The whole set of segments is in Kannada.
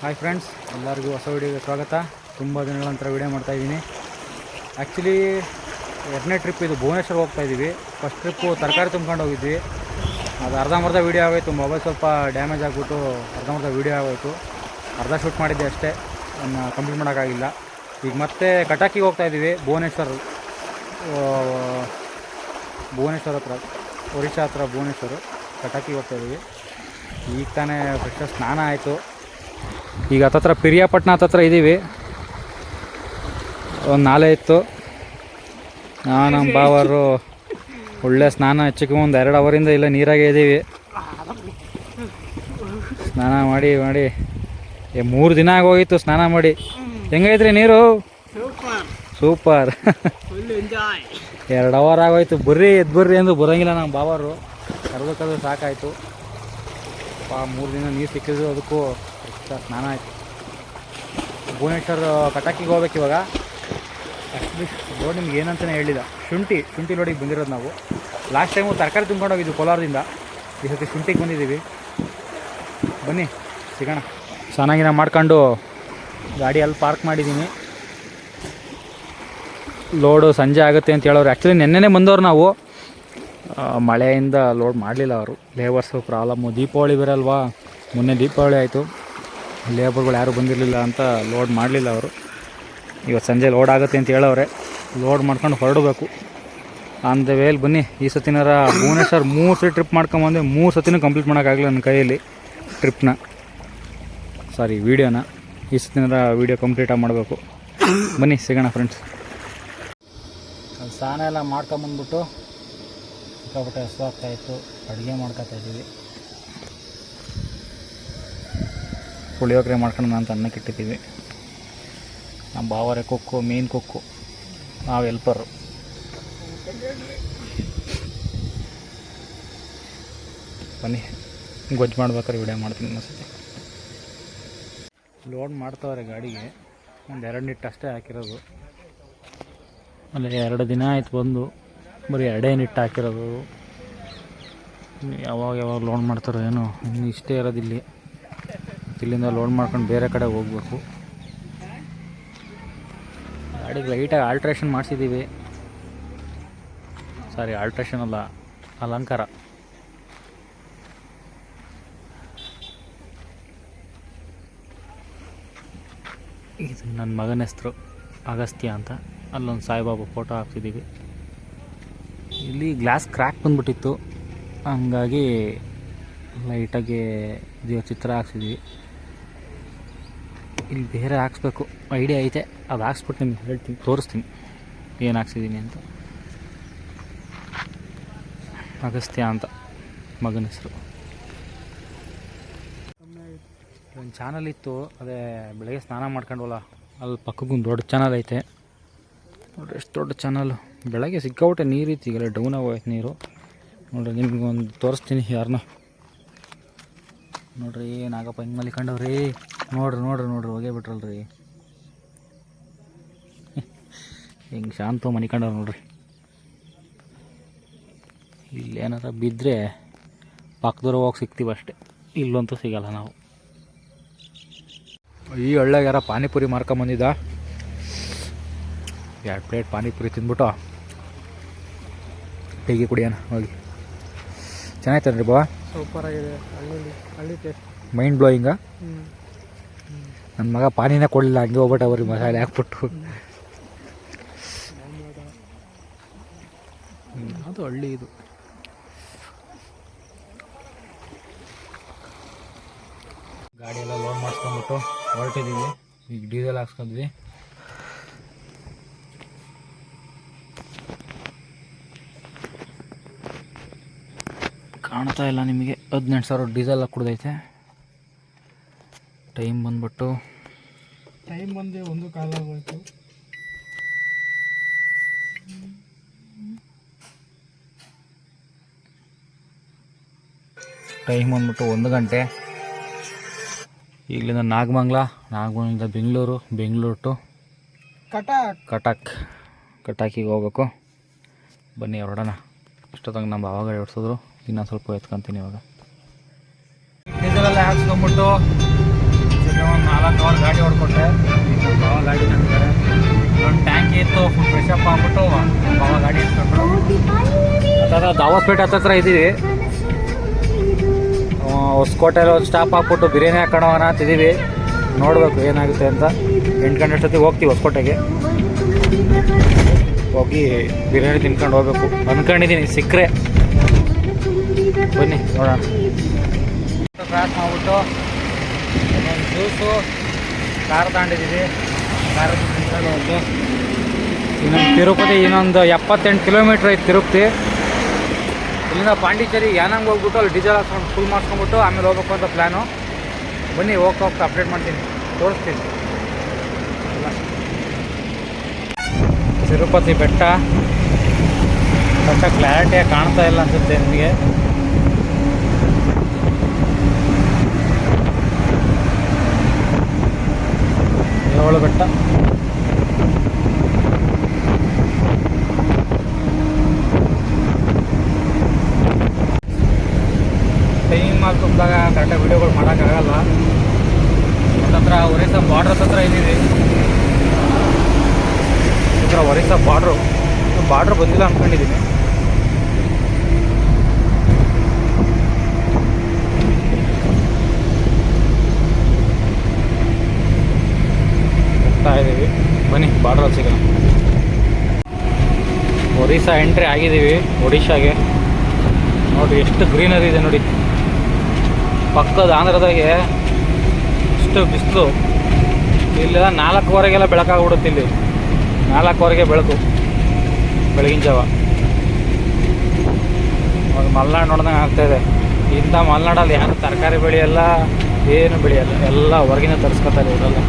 ಹಾಯ್ ಫ್ರೆಂಡ್ಸ್, ಎಲ್ಲರಿಗೂ ಹೊಸ ವೀಡಿಯೋಗೆ ಸ್ವಾಗತ. ತುಂಬ ದಿನಗಳ ನಂತರ ವೀಡಿಯೋ ಮಾಡ್ತಾಯಿದ್ದೀನಿ. ಆ್ಯಕ್ಚುಲಿ ಎರಡನೇ ಟ್ರಿಪ್ ಇದು. ಭುವನೇಶ್ವರ ಹೋಗ್ತಾಯಿದ್ದೀವಿ. ಫಸ್ಟ್ ಟ್ರಿಪ್ಪು ತರಕಾರಿ ತುಂಬ್ಕೊಂಡು ಹೋಗಿದ್ವಿ. ಅದು ಅರ್ಧಂಬರ್ಧ ವೀಡಿಯೋ ಆಗೋಯಿತು. ಮೊಬೈಲ್ ಸ್ವಲ್ಪ ಡ್ಯಾಮೇಜ್ ಆಗಿಬಿಟ್ಟು ಅರ್ಧಂಬರ್ಧ ವೀಡಿಯೋ ಆಗೋಯಿತು. ಅರ್ಧ ಶೂಟ್ ಮಾಡಿದ್ದೆ ಅಷ್ಟೇ, ಅದನ್ನು ಕಂಪ್ಲೀಟ್ ಮಾಡೋಕ್ಕಾಗಿಲ್ಲ. ಈಗ ಮತ್ತೆ ಕಟಾಕಿಗೆ ಹೋಗ್ತಾಯಿದ್ದೀವಿ. ಭುವನೇಶ್ವರ ಹತ್ರ, ಒರಿಸ್ಸಾ ಹತ್ರ ಭುವನೇಶ್ವರ. ಕಟಾಕಿಗೆ ಹೋಗ್ತಾಯಿದ್ದೀವಿ. ಈಗ ತಾನೇ ಫ್ರೆಶ್ ಸ್ನಾನ ಆಯಿತು. ಈಗ ಹತ್ತತ್ರ ಪಿರಿಯಾಪಟ್ಟಣ ಹತ್ತತ್ರ ಇದ್ದೀವಿ. ಒಂದು ನಾಲೆ ಇತ್ತು. ನಮ್ಮ ಬಾವರು ಒಳ್ಳೆ ಸ್ನಾನ, ಹೆಚ್ಚಿಗೆ ಒಂದು 2 ಅವರಿಂದ ಇಲ್ಲ ನೀರಾಗೆ ಇದ್ದೀವಿ. ಸ್ನಾನ ಮಾಡಿ 3 ದಿನ ಆಗೋಗಿತ್ತು ಸ್ನಾನ ಮಾಡಿ. ಹೆಂಗೈತ್ರಿ ನೀರು? ಸೂಪರ್. 2 ಅವರ್ ಆಗೋಯ್ತು. ಬರ್ರಿ ಎಂದು ಬರೋಂಗಿಲ್ಲ ನಮ್ಮ ಬಾವರು. ಕರೆದು ಸಾಕಾಯಿತು. 3 ದಿನ ನೀರು ಸಿಕ್ಕಿದ್ರು, ಅದಕ್ಕೂ ಸ್ನಾನ ಆಯಿತು. ಭುವನೇಶ್ವರ ಕಟಾಕಿಗೆ ಹೋಗ್ಬೇಕು ಇವಾಗ. ಆ್ಯಕ್ಚುಲಿ ರೋಡ್ ನಿಮ್ಗೆ ಏನಂತಲೇ ಹೇಳಿಲ್ಲ. ಶುಂಠಿ ರೋಡಿಗೆ ಬಂದಿರೋದು ನಾವು. ಲಾಸ್ಟ್ ಟೈಮು ತರಕಾರಿ ತುಂಬ್ಕೊಂಡು ಹೋಗಿದ್ವಿ ಕೋಲಾರದಿಂದ. ಈ ಸತಿ ಶುಂಠಿಗೆ ಬಂದಿದ್ದೀವಿ. ಬನ್ನಿ ಸಿಗೋಣ. ಚೆನ್ನಾಗಿನ ಮಾಡ್ಕೊಂಡು ಗಾಡಿ ಅಲ್ಲಿ ಪಾರ್ಕ್ ಮಾಡಿದ್ದೀನಿ. ಲೋಡು ಸಂಜೆ ಆಗುತ್ತೆ ಅಂತ ಹೇಳೋರು. ಆ್ಯಕ್ಚುಲಿ ನೆನ್ನೆನೇ ಬಂದವರು ನಾವು. ಮಳೆಯಿಂದ ಲೋಡ್ ಮಾಡಲಿಲ್ಲ ಅವರು. Labours problem. ದೀಪಾವಳಿ ಬೇರೆ ಅಲ್ವಾ, ಮೊನ್ನೆ ದೀಪಾವಳಿ ಆಯಿತು. ಲೇಬರ್ಗಳು ಯಾರೂ ಬಂದಿರಲಿಲ್ಲ ಅಂತ ಲೋಡ್ ಮಾಡಲಿಲ್ಲ ಅವರು. ಇವತ್ತು ಸಂಜೆ ಲೋಡ್ ಆಗುತ್ತೆ ಅಂತ ಹೇಳೋರೆ. ಲೋಡ್ ಮಾಡ್ಕೊಂಡು ಹೊರಡಬೇಕು. ಆನ್ ದ ವೇಲ್ ಬನ್ನಿ. ಈ ಸತಿನಾರ ಭುವನೇಶ್ವರ 3 ಸತಿ ಟ್ರಿಪ್ ಮಾಡ್ಕೊಂಬಂದೆ. 3 ಸತಿನೂ ಕಂಪ್ಲೀಟ್ ಮಾಡೋಕ್ಕಾಗಲಿಲ್ಲ ನನ್ನ ಕೈಯಲ್ಲಿ ವೀಡಿಯೋನ. ಈ ಸತಿನಾರ ವೀಡಿಯೋ ಕಂಪ್ಲೀಟಾಗಿ ಮಾಡಬೇಕು. ಬನ್ನಿ ಸಿಗೋಣ ಫ್ರೆಂಡ್ಸ್. ಸ್ನಾನ ಎಲ್ಲ ಮಾಡ್ಕೊಂಬಂದ್ಬಿಟ್ಟು ಸಿಕ್ಕಾಪಟ್ಟೆ ಹಸುವಾಗ್ತಾಯಿತ್ತು. ಅಡುಗೆ ಮಾಡ್ಕೊತಾಯಿದ್ದೀವಿ. ಪುಳಿಯೋಗರೆ ಮಾಡ್ಕೊಂಡು ಅಂತ ಅನ್ನಕ್ಕೆ ಇಟ್ಟಿದ್ದೀವಿ. ನಮ್ಮ ಬಾವರೆ ಕೊಕ್ಕು, ಮೀನು ಕೊಕ್ಕು, ನಾವು ಹೆಲ್ಪರು. ಬನ್ನಿ ಗೊಜ್ಜು ಮಾಡ್ಬೇಕಾದ್ರೆ ವಿಡಿಯೋ ಮಾಡ್ತೀನಿ ಇನ್ನೊಂದ್ಸತಿ. ಲೋಡ್ ಮಾಡ್ತವ್ರೆ ಗಾಡಿಗೆ. ಒಂದು 2 ನಿಟ್ಟು ಅಷ್ಟೇ ಹಾಕಿರೋದು. ಆಮೇಲೆ 2 ದಿನ ಆಯ್ತು ಬಂದು. ಬರೀ 2 ನಿಟ್ಟು ಹಾಕಿರೋದು. ಯಾವಾಗ ಲೋಡ್ ಮಾಡ್ತಾರೋ ಏನೋ. ಇನ್ನು ಇಷ್ಟೇ ಇರೋದಿಲ್ಲಿ. ಇಲ್ಲಿಂದ ಲೋಡ್ ಮಾಡ್ಕೊಂಡು ಬೇರೆ ಕಡೆ ಹೋಗ್ಬೇಕು. ಗಾಡಿಗೆ ಲೈಟಾಗಿ ಆಲ್ಟ್ರೇಷನ್ ಮಾಡಿಸಿದ್ದೀವಿ. ಆಲ್ಟ್ರೇಷನ್ ಅಲ್ಲ, ಅಲಂಕಾರ. ಇದು ನನ್ನ ಮಗನ ಹೆಸರು ಅಗಸ್ತ್ಯ ಅಂತ. ಅಲ್ಲೊಂದು ಸಾಯಿಬಾಬಾ ಫೋಟೋ ಹಾಕ್ತಿದ್ದೀವಿ. ಇಲ್ಲಿ ಗ್ಲಾಸ್ ಕ್ರ್ಯಾಕ್ ಬಂದ್ಬಿಟ್ಟಿತ್ತು, ಹಂಗಾಗಿ ಲೈಟಾಗಿ ದೇವ್ರ ಚಿತ್ರ ಹಾಕ್ಸಿದ್ವಿ. ಇಲ್ಲಿ ಬೇರೆ ಹಾಕ್ಸ್ಬೇಕು ಐಡಿಯಾ ಐತೆ. ಅದು ಹಾಕ್ಸ್ಬಿಟ್ಟು ನಿಮ್ಗೆ ಹೇಳ್ತೀನಿ, ತೋರಿಸ್ತೀನಿ ಏನು ಹಾಕ್ಸಿದ್ದೀನಿ ಅಂತ. ಅಗಸ್ತ್ಯ ಅಂತ ಮಗನ ಹೆಸರು. ಒಂದು ಚಾನಲ್ ಇತ್ತು, ಅದೇ ಬೆಳಗ್ಗೆ ಸ್ನಾನ ಮಾಡ್ಕೊಂಡವಲ್ಲ, ಅಲ್ಲಿ ಪಕ್ಕಕ್ಕೊಂದು ದೊಡ್ಡ ಚಾನಲ್ ಐತೆ ನೋಡಿರಿ. ಎಷ್ಟು ದೊಡ್ಡ ಚಾನಲು. ಬೆಳಗ್ಗೆ ಸಿಕ್ಕಾಬಿಟ್ಟೆ ನೀರಿತ್ತು. ಈಗೆಲ್ಲ ಡೌನ್ ಆಗೋಯ್ತು ನೀರು. ನೋಡಿರಿ ನಿಮ್ಗೆ ಒಂದು ತೋರಿಸ್ತೀನಿ ಯಾರನ್ನ. ನೋಡ್ರಿ ನಾಗಪ್ಪ ಹಿಂಗೆ ಮಲಿಕೊಂಡವ್ರಿ. ನೋಡ್ರಿ ಹೋಗೇ ಬಿಟ್ರಲ್ರಿ. ಹಿಂಗೆ ಶಾಂತ ಮಲಿಕೊಂಡವ್ರು ನೋಡ್ರಿ. ಇಲ್ಲೇನಾರ ಬಿದ್ದರೆ ಪಕ್ಕದವ್ರು ಹೋಗಿ ಸಿಗ್ತೀವಿ ಅಷ್ಟೇ. ಇಲ್ಲಂತೂ ಸಿಗಲ್ಲ ನಾವು. ಈ ಹಳ್ಳಿಯಾಗ ಯಾರ ಪಾನಿಪುರಿ ಮಾರ್ಕೊಂಬಂದಿದ್ದ. 2 ಪ್ಲೇಟ್ ಪಾನಿಪುರಿ ತಿಂದ್ಬಿಟ್ಟು ಟೀಗಿ ಕುಡಿಯೋಣ ಹೋಗಿ. ಚೆನ್ನಾಯ್ತನ್ರಿ ಬಾ. ಸೂಪರ್ ಆಗಿದೆ. ಹಳ್ಳಿ ಟೇಸ್ಟ್. ಮೈಂಡ್ ಬ್ಲೋಯಿಂಗ. ನನ್ನ ಮಗ ಪಾನಿನೇ ಕೊಡಲಿಲ್ಲ, ಹಂಗೆ ಹೋಗ್ಬಿಟ್ಟು ಅವ್ರಿಗೆ ಮಸಾಲೆ ಹಾಕ್ಬಿಟ್ಟು. ಅದು ಹಳ್ಳಿ ಇದು. ಗಾಡಿಯೆಲ್ಲ ಲೋಡ್ ಮಾಡಿಸ್ಕೊಂಡ್ಬಿಟ್ಟು ಹೊರಟಿದ್ದೀವಿ. ಈಗ ಡೀಸೆಲ್ ಹಾಕ್ಸ್ಕೊಂಡ್ವಿ. ಕಾಣ್ತಾ ಇಲ್ಲ ನಿಮಗೆ. 18,000 ಡೀಸೆಲ್ ಕುಡ್ದೈತೆ. ಟೈಮ್ ಬಂದು 1 ಕಾಲ ಆಗೋಯ್ತು. ಟೈಮ್ ಬಂದ್ಬಿಟ್ಟು 1 ಗಂಟೆ. ಇಲ್ಲಿಂದ ನಾಗಮಂಗಲದಿಂದ ಬೆಂಗಳೂರು ಟು ಕಟಾಕಿಗೆ ಹೋಗ್ಬೇಕು. ಬನ್ನಿ ಹೊರಡೋಣ. ಇಷ್ಟೊತ್ತಂಗೆ ನಮ್ಮ ಭಾವ ಗಾಡಿ ಓಡಿಸಿದ್ರು. ಇನ್ನೊಂದು ಸ್ವಲ್ಪ ಎತ್ಕೊಂತೀನಿ ಇವಾಗ. ಡೀಸೆಲೆಲ್ಲ ಹಾಕ್ಸ್ಕೊಂಬಿಟ್ಟು ಒಂದು 4 ಅವರ್ ಗಾಡಿ ಹೊಡ್ಕೊಟ್ಟೆ. ಈಗ ಬಾವ ಗಾಡಿ ತಂದಿದ್ದಾರೆ. ಒಂದು ಟ್ಯಾಂಕಿ ಇತ್ತು, ಫುಲ್ ಫ್ರೆಶ್ ಅಪ್ ಆಗ್ಬಿಟ್ಟು ಬಾವ ಗಾಡಿ ಇಟ್ಕೊಂಡ್ರು. ಅಥವಾ ದಾವಸ್ಪೇಟೆ ಹತ್ರ ಇದ್ದೀವಿ. ಹೊಸಕೋಟೆಯಲ್ಲಿ ಒಂದು ಸ್ಟಾಪ್ ಹಾಕ್ಬಿಟ್ಟು ಬಿರಿಯಾನಿ ಹಾಕೋಣ ಅಂತಿದ್ದೀವಿ. ನೋಡಬೇಕು ಏನಾಗುತ್ತೆ ಅಂತ. 8 ಗಂಟೆ ಅಷ್ಟೊತ್ತಿಗೆ ಹೋಗ್ತೀವಿ ಹೊಸಕೋಟೆಗೆ. ಹೋಗಿ ಬಿರಿಯಾನಿ ತಿನ್ಕೊಂಡು ಹೋಗ್ಬೇಕು ಅಂದ್ಕೊಂಡಿದ್ದೀನಿ. ಸಿಕ್ಕರೆ ಬನ್ನಿ ನೋಡೋಣ. ಕ್ರಾಸ್ ಮಾಡಿಬಿಟ್ಟು ಒಂದು ಜ್ಯೂಸು ಕಾರ್ ತಗೊಂಡಿದ್ದೀವಿ. ಕಾರ್ ತಿನ್ಕೊಂಡು ಹೋಗಿ ಇನ್ನೊಂದು ತಿರುಪತಿ, ಇನ್ನೊಂದು 78 ಕಿಲೋಮೀಟ್ರ್ ಐತೆ ತಿರುಪತಿ. ಇಲ್ಲಿಂದ ಪಾಂಡಿಚೇರಿ ಯಾನಂಗೆ ಹೋಗ್ಬಿಟ್ಟು ಅಲ್ಲಿ ಡೀಸೆಲ್ ಹಾಕ್ಕೊಂಡು ಫುಲ್ ಮಾಡ್ಸ್ಕೊಂಡ್ಬಿಟ್ಟು ಆಮೇಲೆ ಹೋಗ್ಬೇಕು ಅಂತ ಪ್ಲ್ಯಾನು. ಬನ್ನಿ ಹೋಗ್ತಾ ಅಪ್ಡೇಟ್ ಮಾಡ್ತೀನಿ, ತೋರಿಸ್ತೀನಿ. ತಿರುಪತಿ ಬೆಟ್ಟ ಕ್ಲಾರಿಟಿಯಾಗಿ ಕಾಣ್ತಾ ಇಲ್ಲ ಅನಿಸುತ್ತೆ ನಿಮಗೆ. ಏಳು ಬೆಟ್ಟ. ಟೈಮ್ ಅಲ್ಲಿ ತುಂಬಿದಾಗ ಕರೆಕ್ಟಾಗಿ ವೀಡಿಯೋಗಳು ಮಾಡೋಕ್ಕಾಗಲ್ಲ. ಹತ್ರ ಒರಿಸ್ಸಾ ಬಾರ್ಡ್ರ್ ಹತ್ರ ಇದ್ದೀವಿ. ಒರಿಸ್ಸಾ ಬಾರ್ಡ್ರ್ ಬಂದಿಲ್ಲ ಅಂದ್ಕೊಂಡಿದ್ದೀನಿ. ಹೋಗ್ತಾ ಇದ್ದೀವಿ, ಬನ್ನಿ ಬಾರ್ಡ್ರಲ್ಲಿ ಸಿಗೋಣ. ಒರಿಸ್ಸಾ ಎಂಟ್ರಿ ಆಗಿದ್ದೀವಿ, ಒಡಿಶಾಗೆ. ನೋಡಿ ಎಷ್ಟು ಗ್ರೀನರಿ ಇದೆ ನೋಡಿ. ಪಕ್ಕದ ಆಂಧ್ರದಾಗೆ ಎಷ್ಟು ಬಿಸಿಲು. ಇಲ್ಲೆಲ್ಲ 4:15ಗೆಲ್ಲ ಬೆಳಕಾಗ್ಬಿಡುತ್ತೆ. ಇಲ್ಲಿ 4:15ಗೆ ಬೆಳಕು, ಬೆಳಗಿನ ಜಾವ. ಮಲೆನಾಡು ನೋಡ್ದಂಗೆ ಆಗ್ತಾಯಿದೆ. ಇಂಥ ಮಲೆನಾಡಲ್ಲಿ ಯಾರು ತರಕಾರಿ ಬೆಳೆಯಲ್ಲ, ಏನು ಬೆಳೆಯಲ್ಲ, ಎಲ್ಲ ಹೊರಗಿನ ತರಿಸ್ಕೊತಾರೆ ಇವರೆಲ್ಲ.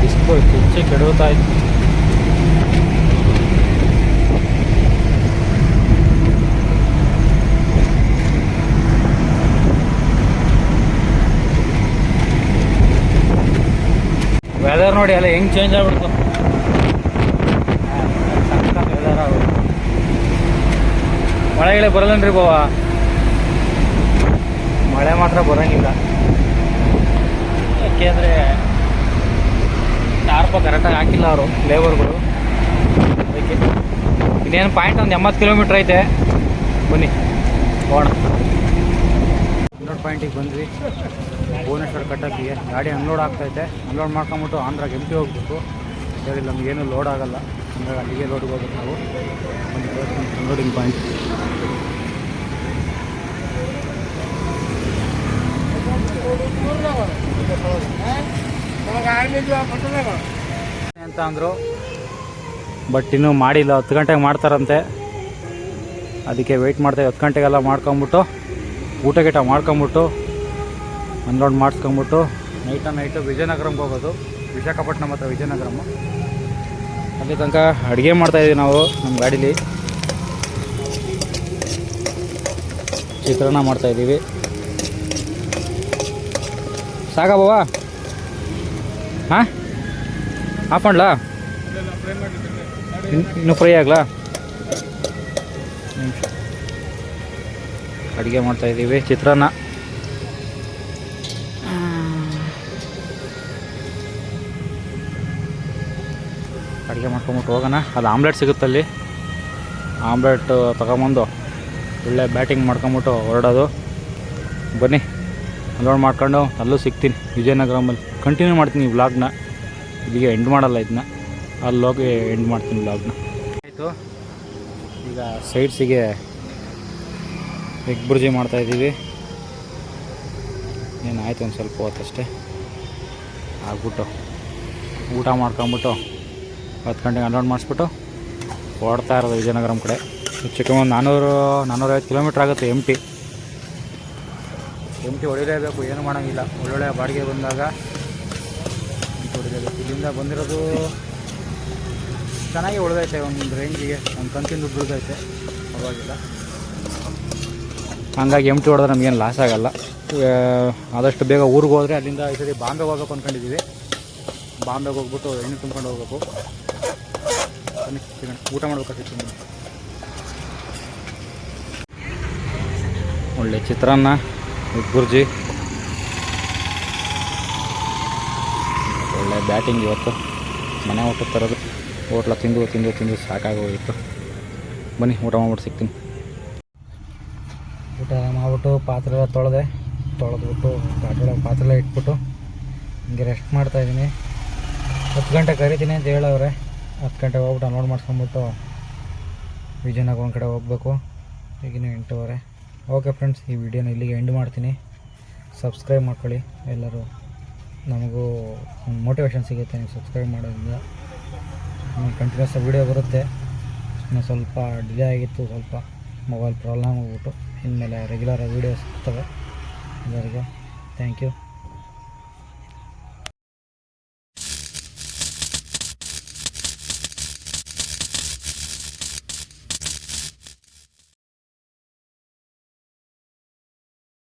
ಬಿಸಿಲು ಕಿಚ್ಚಿ ಕೆಡುತ್ತಾ ಇತ್ತು. ವೆದರ್ ನೋಡಿ ಎಲ್ಲ ಹೆಂಗೆ ಚೇಂಜ್ ಆಗ್ಬಿಡ್ತು. ಸಖತ್ ವೆದರ್ ಆಗೋದು. ಮಳೆಗಳೇ ಬರಲ್ಲನ್ರಿ ಬಾವ, ಮಳೆ ಮಾತ್ರ ಬರೋಂಗಿಲ್ಲ. ಯಾಕೆಂದರೆ ಟಾರ್ಪ ಕರೆಕ್ಟಾಗಿ ಹಾಕಿಲ್ಲ ಅವರು ಲೇಬರ್ಗಳು. ಅದಕ್ಕೆ ಇನ್ನೇನು ಪಾಯಿಂಟ್ ಒಂದು 80 ಕಿಲೋಮೀಟ್ರ್ ಐತೆ. ಬನ್ನಿ ಹೋಗೋಣ. 100 ಪಾಯಿಂಟಿಗೆ ಬಂದ್ವಿ. ಭುವನೇಶ್ವರ ಕಟ್ಟಕ್ಕಿಗೆ ಗಾಡಿ ಅನ್ಲೋಡ್ ಆಗ್ತೈತೆ. ಅನ್ಲೋಡ್ ಮಾಡ್ಕೊಂಬಿಟ್ಟು ಆಂಧ್ರಾಗೆ ಎಂಟಿ ಹೋಗ್ಬೇಕು. ಸರಿ, ನಮಗೇನು ಲೋಡ್ ಆಗೋಲ್ಲ, ಹಂಗಾಗಿ ಅಲ್ಲಿಗೆ ಲೋಡ್ಗೆ ಹೋಗ್ಬೇಕು ನಾವು. ಒಂದು ಅನ್ಲೋಡಿಂಗ್ ಪಾಯಿಂಟ್. ಅಂತ ಅಂದರು, ಬಟ್ ಇನ್ನೂ ಮಾಡಿಲ್ಲ. 10 ಗಂಟೆಗೆ ಮಾಡ್ತಾರಂತೆ. ಅದಕ್ಕೆ ವೆಯ್ಟ್ ಮಾಡ್ತಾಯಿದ್ದೆ. 10 ಗಂಟೆಗೆಲ್ಲ ಮಾಡ್ಕೊಂಬಿಟ್ಟು ಊಟ ಗೀಟ ಮಾಡ್ಕೊಂಬಿಟ್ಟು ಅನ್ಲೋಡ್ ಮಾಡಿಸ್ಕೊಂಬಿಟ್ಟು ನೈಟು ವಿಜಯನಗರಂಗೆ ಹೋಗೋದು. ವಿಶಾಖಪಟ್ಟಣಂ ಮತ್ತು ವಿಜಯನಗರಂ. ಅಲ್ಲಿ ತನಕ ಅಡುಗೆ ಮಾಡ್ತಾಯಿದ್ದೀವಿ ನಾವು ನಮ್ಮ ಗಾಡೀಲಿ. ಚಿತ್ರಾನ್ನ ಮಾಡ್ತಾಯಿದ್ದೀವಿ. ಸಾಕಾ ಬಾವಾ? ಹಾಂ, ಆಫ್ ಮಾಡಲಾ? ಇನ್ನೂ ಫ್ರೈ ಆಗಲಾ? ಅಡುಗೆ ಮಾಡ್ತಾಯಿದ್ದೀವಿ, ಚಿತ್ರಾನ್ನ. ಅಡುಗೆ ಮಾಡ್ಕೊಂಬಿಟ್ಟು ಹೋಗೋಣ. ಅದು ಆಮ್ಲೆಟ್ ಸಿಗುತ್ತಲ್ಲಿ. ಆಮ್ಲೆಟ್ ತಗೊಂಬಂದು ಒಳ್ಳೆ ಬ್ಯಾಟಿಂಗ್ ಮಾಡ್ಕೊಂಬಿಟ್ಟು ಹೊರಡೋದು. ಬನ್ನಿ ಅನ್ಲೋಡ್ ಮಾಡ್ಕೊಂಡು ಅಲ್ಲೂ ಸಿಗ್ತೀನಿ ವಿಜಯನಗರಮಲ್ಲಿ. ಕಂಟಿನ್ಯೂ ಮಾಡ್ತೀನಿ ಈ ವ್ಲಾಗ್ನ. ಇಲ್ಲಿಗೆ ಎಂಡ್ ಮಾಡಲ್ಲ, ಇದನ್ನ ಅಲ್ಲೋಗಿ ಎಂಡ್ ಮಾಡ್ತೀನಿ ವ್ಲಾಗ್ನ. ಆಯಿತು, ಈಗ ಸೈಡ್ಸಿಗೆ ಎಗ್ ಬುರ್ಜಿ ಮಾಡ್ತಾಯಿದ್ದೀವಿ. ಏನಾಯ್ತು ಒಂದು ಸ್ವಲ್ಪ ಹೊತ್ತಷ್ಟೇ ಆಗ್ಬಿಟ್ಟು ಊಟ ಮಾಡ್ಕೊಂಬಿಟ್ಟು 10 ಗಂಟೆಗೆ ಅನ್ಲೋಡ್ ಮಾಡಿಸ್ಬಿಟ್ಟು ಓಡ್ತಾ ಇರೋದು ವಿಜಯನಗರಂ ಕಡೆ. ಹೆಚ್ಚು ಒಂದು 450 ಕಿಲೋಮೀಟ್ರ್ ಆಗುತ್ತೆ. ಎಮ್ ಟಿ ಹೊಡಿಲೇಬೇಕು, ಏನು ಮಾಡೋಂಗಿಲ್ಲ. ಒಳ್ಳೊಳ್ಳೆ ಬಾಡಿಗೆ ಬಂದಾಗ ಹೊಡಿಲೇಬೇಕು. ಇಲ್ಲಿಂದ ಬಂದಿರೋದು ಚೆನ್ನಾಗಿ ಉಳಿದೈತೆ, ಒಂದು ರೇಂಜಿಗೆ ಒಂದು ಕಂತಿನ ದುಡ್ಡು ಉಳಿದೈತೆ, ಪರವಾಗಿಲ್ಲ. ಹಂಗಾಗಿ ಎಮ್ ಟಿ ಹೊಡೆದ್ರೆ ನಮಗೇನು ಲಾಸ್ ಆಗೋಲ್ಲ. ಆದಷ್ಟು ಬೇಗ ಊರಿಗೆ ಹೋದರೆ ಅಲ್ಲಿಂದ ಈ ಸರಿ ಬಾಂಬೆಗೆ ಹೋಗ್ಬೇಕು ಅಂದ್ಕೊಂಡಿದ್ದೀವಿ. ಬಾಂಬೆಗೆ ಹೋಗ್ಬಿಟ್ಟು ಎಣ್ಣೆ ತುಂಬ್ಕೊಂಡು ಹೋಗ್ಬೇಕು. ಬನ್ನಿ ಊಟ ಮಾಡ್ಬೇಕಾಗ್ತಿತ್ತು. ಒಳ್ಳೆ ಚಿತ್ರಾನ್ನ ಗುರ್ಜಿ, ಒಳ್ಳೆ ಬ್ಯಾಟಿಂಗ್ ಇವತ್ತು. ಮನೆ ಊಟಕ್ಕೆ ತರೋದು, ಹೋಟ್ಲ ತಿಂದು ತಿಂದು ತಿಂದು ಸಾಕಾಗೋಗಿತ್ತು. ಬನ್ನಿ ಊಟ ಮಾಡ್ಬಿಟ್ಟು ಸಿಗ್ತೀನಿ. ಊಟ ಮಾಡಿಬಿಟ್ಟು ಪಾತ್ರೆ ಎಲ್ಲ ತೊಳೆದ್ಬಿಟ್ಟು ಗಾಡಿ ಪಾತ್ರೆ ಇಟ್ಬಿಟ್ಟು ಹಿಂಗೆ ರೆಸ್ಟ್ ಮಾಡ್ತಾಯಿದ್ದೀನಿ. 10 ಗಂಟೆ ಕರಿತೀನಿ ಅಂತ ಹೇಳವ್ರೆ. 10 ಗಂಟೆಗೆ ಹೋಗ್ಬಿಟ್ಟು ಅನ್ಲೋಡ್ ಮಾಡ್ಸ್ಕೊಂಬಿಟ್ಟು ವಿಜಯನಗರ ಒಂದು ಕಡೆ ಹೋಗಬೇಕು. ಈಗಿನ 8:15. ಓಕೆ ಫ್ರೆಂಡ್ಸ್, ಈ ವಿಡಿಯೋನ ಇಲ್ಲಿಗೆ ಎಂಡ್ ಮಾಡ್ತೀನಿ. ಸಬ್ಸ್ಕ್ರೈಬ್ ಮಾಡ್ಕೊಳ್ಳಿ ಎಲ್ಲರೂ, ನಮಗೂ ಒಂದು ಮೋಟಿವೇಶನ್ ಸಿಗುತ್ತೆ ನೀವು ಸಬ್ಸ್ಕ್ರೈಬ್ ಮಾಡೋದ್ರಿಂದ. ಕಂಟಿನ್ಯೂಸ್ ವೀಡಿಯೋ ಬರುತ್ತೆ. ಇನ್ನು ಸ್ವಲ್ಪ ಡಿಲೇ ಆಗಿತ್ತು, ಸ್ವಲ್ಪ ಮೊಬೈಲ್ ಪ್ರಾಬ್ಲಮ್ ಆಗ್ಬಿಟ್ಟು. ಇನ್ಮೇಲೆ ರೆಗ್ಯುಲರಾಗಿ ವೀಡಿಯೋಸ್ ಸಿಗ್ತವೆ ಎಲ್ಲರಿಗೂ. Thank you.